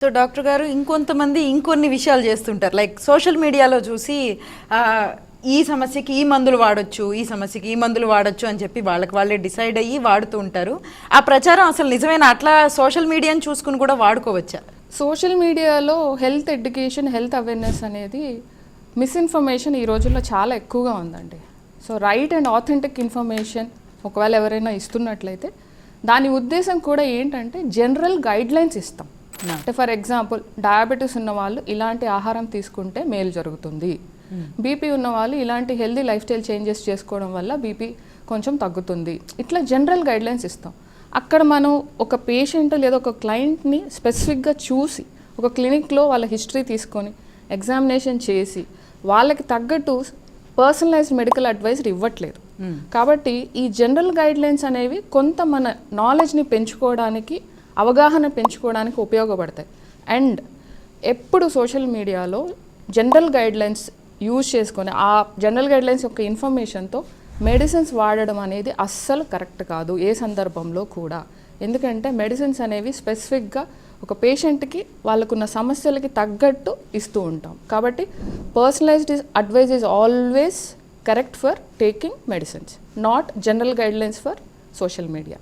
So doctor గారు ఇంకొంతమంది ఇంకొన్ని విషయాలు చేస్తుంటారు. లైక్ సోషల్ మీడియాలో చూసి ఈ సమస్యకి ఈ మందులు వాడొచ్చు, ఈ సమస్యకి ఈ మందులు వాడొచ్చు అని చెప్పి వాళ్ళకి వాళ్ళే డిసైడ్ అయ్యి వాడుతూ ఉంటారు. ఆ ప్రచారం అసలు నిజమైన అట్లా సోషల్ మీడియాని చూసుకుని కూడా వాడుకోవచ్చా? సోషల్ మీడియాలో హెల్త్ ఎడ్యుకేషన్, హెల్త్ అవేర్నెస్ అనేది మిస్ఇన్ఫర్మేషన్ ఈ రోజుల్లో చాలా ఎక్కువగా ఉందండి. So right and authentic information ఒకవేళ ఎవరైనా ఇస్తున్నట్లయితే దాని ఉద్దేశం కూడా ఏంటంటే జనరల్ గైడ్లైన్స్ ఇస్తాం. అంటే ఫర్ ఎగ్జాంపుల్ డయాబెటీస్ ఉన్న వాళ్ళు ఇలాంటి ఆహారం తీసుకుంటే మేలు జరుగుతుంది, బీపీ ఉన్న వాళ్ళు ఇలాంటి హెల్దీ లైఫ్ స్టైల్ చేంజెస్ చేసుకోవడం వల్ల బీపీ కొంచెం తగ్గుతుంది, ఇట్లా జనరల్ గైడ్లైన్స్ ఇస్తాం. అక్కడ మనం ఒక పేషెంట్ లేదా ఒక క్లయింట్ని స్పెసిఫిక్గా చూసి ఒక క్లినిక్లో వాళ్ళ హిస్టరీ తీసుకొని ఎగ్జామినేషన్ చేసి వాళ్ళకి తగ్గట్టు పర్సనలైజ్డ్ మెడికల్ అడ్వైస్ ఇవ్వట్లేదు. కాబట్టి ఈ జనరల్ గైడ్లైన్స్ అనేవి కొంత మన నాలెడ్జ్ని పెంచుకోవడానికి, అవగాహన పెంచుకోవడానికి ఉపయోగపడతాయి. అండ్ ఎప్పుడు సోషల్ మీడియాలో జనరల్ గైడ్లైన్స్ యూజ్ చేసుకొని ఆ జనరల్ గైడ్లైన్స్ యొక్క ఇన్ఫర్మేషన్తో మెడిసిన్స్ వాడడం అనేది అస్సలు కరెక్ట్ కాదు ఏ సందర్భంలో కూడా. ఎందుకంటే మెడిసిన్స్ అనేవి స్పెసిఫిక్గా ఒక పేషెంట్కి వాళ్ళకున్న సమస్యలకి తగ్గట్టు ఇస్తూ ఉంటాం. కాబట్టి personalised advice is always correct for taking medicines, not general guidelines for social media.